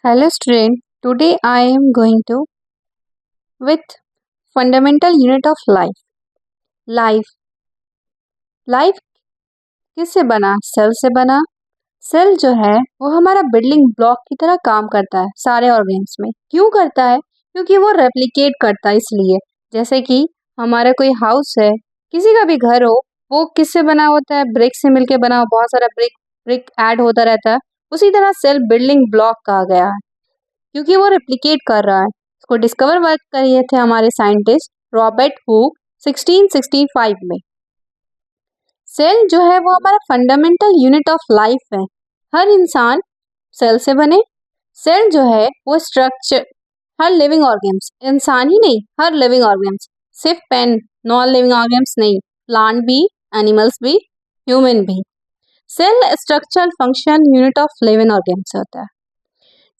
Hello student, today I am going to with fundamental unit of life. Life life किससे बना? Cell से बना। Cell जो है वो हमारा बिल्डिंग ब्लॉक की तरह काम करता है सारे ऑर्गेन्स में। क्यों करता है? क्योंकि वो रेप्लिकेट करता है इसलिए। जैसे कि हमारा कोई हाउस है, किसी का भी घर हो, वो किससे बना होता है? ब्रिक से मिलके बना, बहुत सारा ब्रिक ब्रिक ऐड होता रहता है। उसी तरह सेल बिल्डिंग ब्लॉक कहा गया है क्योंकि वो रेप्लिकेट कर रहा है। इसको डिस्कवर वर्क किए थे हमारे साइंटिस्ट रॉबर्ट हुक 1665 में। सेल जो है वो हमारा फंडामेंटल यूनिट ऑफ लाइफ है। हर इंसान सेल से बने। सेल जो है वो स्ट्रक्चर हर लिविंग ऑर्गेन्स, इंसान ही नहीं, हर लिविंग ऑर्गेन्स, सिर्फ पेन नॉन लिविंग ऑर्गेन्स नहीं, प्लांट भी, एनिमल्स भी, ह्यूमन भी। Cell structural function unit of living organs होता है।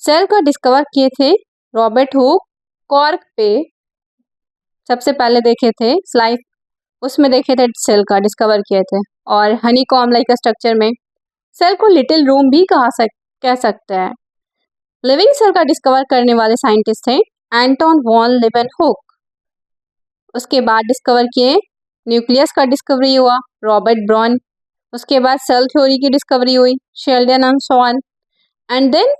सेल को डिस्कवर किए थे रॉबर्ट हुक कॉर्क पे, सबसे पहले देखे थे स्लाइड, उसमें देखे थे सेल का डिस्कवर किए थे। और हनीकॉम्ब लाइक स्ट्रक्चर में सेल को लिटिल रूम भी कह सकते हैं। लिविंग सेल का डिस्कवर करने वाले साइंटिस्ट थे एंटोन वॉन लीवेनहुक। उसके बाद डिस्कवर किए, न्यूक्लियस का डिस्कवरी हुआ रॉबर्ट ब्राउन। उसके बाद सेल थ्योरी की डिस्कवरी हुई Schleiden and Schwann. And then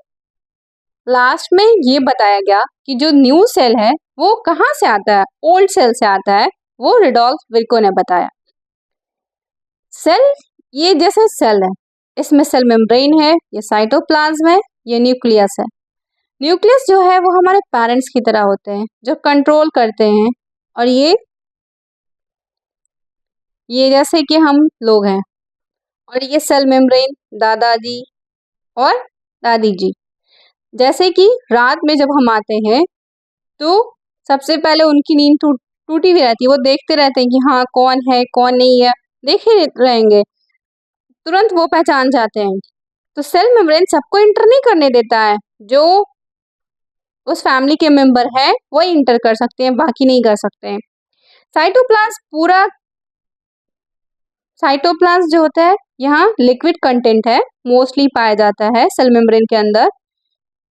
last में ये बताया गया कि जो न्यू सेल है वो कहाँ से आता है, ओल्ड सेल से आता है, वो रुडोल्फ विर्को ने बताया। सेल ये जैसे सेल है, इसमें सेल मेम्ब्रेन है, ये साइटोप्लाज्म है, ये न्यूक्लियस है। न्यूक्लियस जो है वो हमारे पेरेंट्स की तरह होते हैं जो कंट्रोल करते हैं। और ये जैसे कि हम लोग हैं। और ये सेल मेम्ब्रेन दादाजी और दादी जी। जैसे कि रात में जब हम आते हैं तो सबसे पहले उनकी नींद टूटी हुई रहती है, वो देखते रहते हैं कि हाँ कौन है कौन नहीं है, देखे रहेंगे, तुरंत वो पहचान जाते हैं। तो सेल मेम्ब्रेन सबको इंटर नहीं करने देता है, जो उस फैमिली के मेंबर है वो इंटर कर सकते हैं, बाकी नहीं कर सकते हैं। साइटोप्लाज्म जो होता है, यहाँ लिक्विड कंटेंट है, मोस्टली पाया जाता है सेल मेम्ब्रेन के अंदर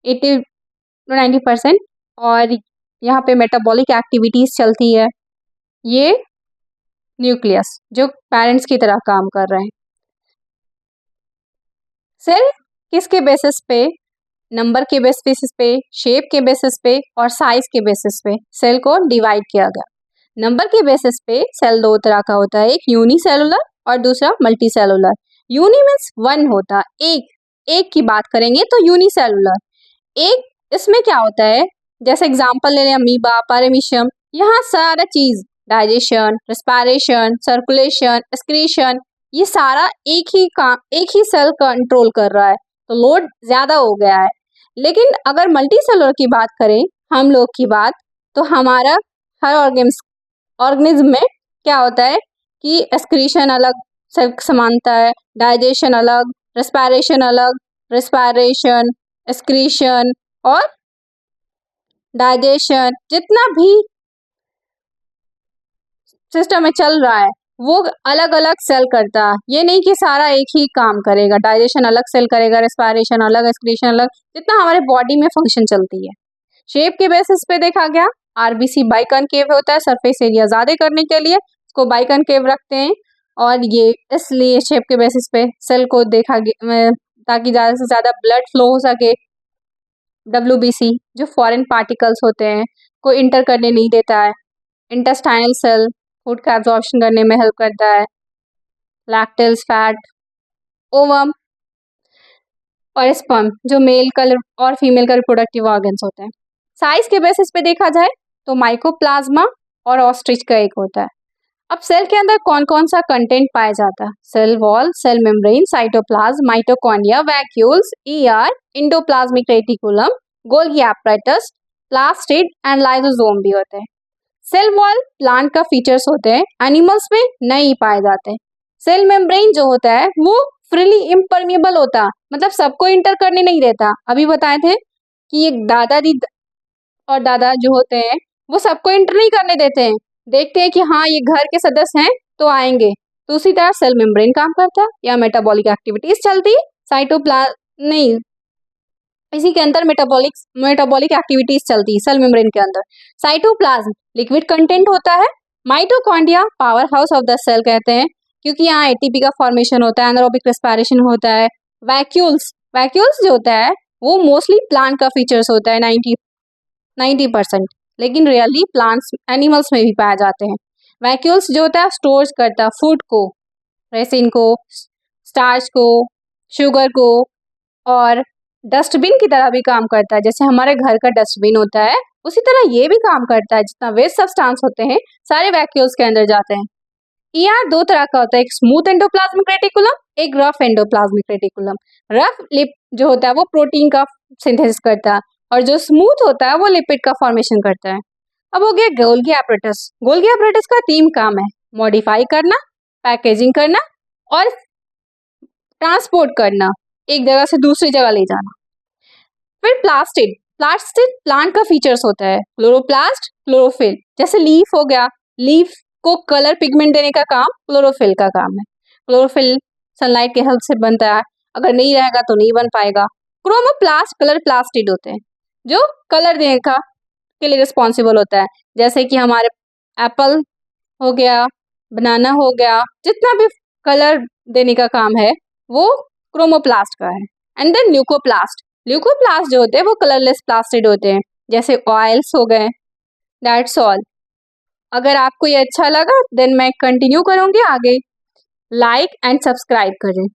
80 to 90%। और यहाँ पे मेटाबॉलिक एक्टिविटीज चलती है। ये न्यूक्लियस जो पेरेंट्स की तरह काम कर रहे हैं। सेल किसके बेसिस पे? नंबर के बेसिस पे, शेप के बेसिस पे और साइज के बेसिस पे सेल को डिवाइड किया गया। नंबर के बेसिस पे सेल दो तरह का होता है, एक यूनिसेलुलर और दूसरा मल्टीसेलुलर। यूनि मीन्स वन होता है, एक की बात करेंगे तो यूनिसेलुलर। एक इसमें क्या होता है, जैसे एग्जांपल ले लें अमीबा, पैरामीशियम, यहाँ सारा चीज डाइजेशन, रेस्पिरेशन, सर्कुलेशन, एक्सक्रीशन, ये सारा एक ही सेल कंट्रोल कर रहा है, तो लोड ज्यादा हो गया है। लेकिन अगर मल्टी सेलुलर की बात करें, हम लोग की बात, तो हमारा हर ऑर्गेनिज्म में क्या होता है कि एक्सक्रीशन अलग सेल समानता है, डाइजेशन अलग, रेस्पिरेशन अलग, रेस्पिरेशन, एक्सक्रीशन और डाइजेशन, जितना भी सिस्टम में चल रहा है वो अलग अलग सेल करता है। ये नहीं कि सारा एक ही काम करेगा, डाइजेशन अलग सेल करेगा, रेस्पिरेशन अलग, एक्सक्रीशन अलग, जितना हमारे बॉडी में फंक्शन चलती है। शेप के बेसिस पे देखा गया, आरबीसी बाइकनकेव होता है, सरफेस एरिया ज्यादा करने के लिए इसको बाइकनकेव रखते हैं। और ये इसलिए शेप के बेसिस पे सेल को देखा गया ताकि ज्यादा से ज्यादा ब्लड फ्लो हो सके। WBC जो फॉरेन पार्टिकल्स होते हैं को इंटर करने नहीं देता है। इंटेस्टाइनल सेल फूड का एब्जॉर्प्शन करने में हेल्प करता है। लैक्टिल्स फैट, ओवम और स्पर्म जो मेल का और फीमेल का रिप्रोडक्टिव ऑर्गन्स होते हैं। साइज के बेसिस पे देखा जाए तो माइकोप्लाज्मा और ऑस्ट्रिच का एक होता है। अब सेल के अंदर कौन कौन सा कंटेंट पाया जाता है? Cell wall, cell membrane, cytoplasm, mitochondria, vacuoles, ER, endoplasmic reticulum, Golgi apparatus, plastid and lysosome भी होते हैं। सेल वॉल प्लांट का फीचर्स होते हैं, एनिमल्स में नहीं पाए जाते। सेल मेम्ब्रेन जो होता है वो फ्रीली इम्परमिएबल होता, मतलब सबको इंटर करने नहीं देता। अभी बताए थे कि ये दादाजी और दादा जो होते हैं वो सबको इंटर नहीं करने देते हैं, देखते हैं कि हाँ ये घर के सदस्य हैं तो आएंगे। तो उसी तरह सेल मेम्ब्रेन काम करता है या मेटाबॉलिक एक्टिविटीज चलती, साइटोप्लाज्म नहीं, इसी के अंदर मेटाबॉलिक एक्टिविटीज चलती है सेल मेम्ब्रेन के अंदर। साइटोप्लाज्म लिक्विड कंटेंट होता है। Mitochondria power house of the cell कहते हैं, क्योंकि यहाँ एटीपी का फॉर्मेशन होता है, एनारोबिक रेस्पिरेशन होता है। वैक्यूल्स जो होता है वो मोस्टली प्लांट का फीचर्स होता है 90%, लेकिन रियली प्लांट्स एनिमल्स में भी पाए जाते हैं। वैक्यूल्स जो होता है स्टोर करता है फूड को, रेसिन को, स्टार्च को, शुगर को, और डस्टबिन की तरह भी काम करता है। जैसे हमारे घर का डस्टबिन होता है उसी तरह ये भी काम करता है। जितना वेस्ट सब्सटेंस होते हैं सारे वैक्यूल्स के अंदर जाते हैं। ईआर दो तरह का होता है, एक स्मूथ एंडोप्लाज्मिक रेटिकुलम, एक rough endoplasmic reticulum. Rough lip जो होता है वो प्रोटीन का सिंथेसिस करता है, और जो स्मूथ होता है वो लिपिड का फॉर्मेशन करता है। अब हो गया गोल्गी एपरेटस। गोल्गी एपरेटस का 3 काम है, मॉडिफाई करना, पैकेजिंग करना और ट्रांसपोर्ट करना, एक जगह से दूसरी जगह ले जाना। फिर प्लास्टिड प्लांट का फीचर्स होता है, क्लोरोप्लास्ट, क्लोरोफिल। जैसे लीफ हो गया, लीफ को कलर पिगमेंट देने का काम क्लोरोफिल का काम है। क्लोरोफिल सनलाइट के हेल्प से बनता है, अगर नहीं रहेगा तो नहीं बन पाएगा। क्रोमोप्लास्ट कलर प्लास्टिड होते हैं जो कलर देने का के लिए रिस्पॉन्सिबल होता है। जैसे कि हमारे एप्पल हो गया, बनाना हो गया, जितना भी कलर देने का काम है वो क्रोमोप्लास्ट का है। एंड देन ल्यूकोप्लास्ट जो होते हैं वो कलरलेस प्लास्टिड होते हैं, जैसे ऑयल्स हो गए। That's all. अगर आपको ये अच्छा लगा देन मैं कंटिन्यू करूंगी आगे। लाइक एंड सब्सक्राइब करें।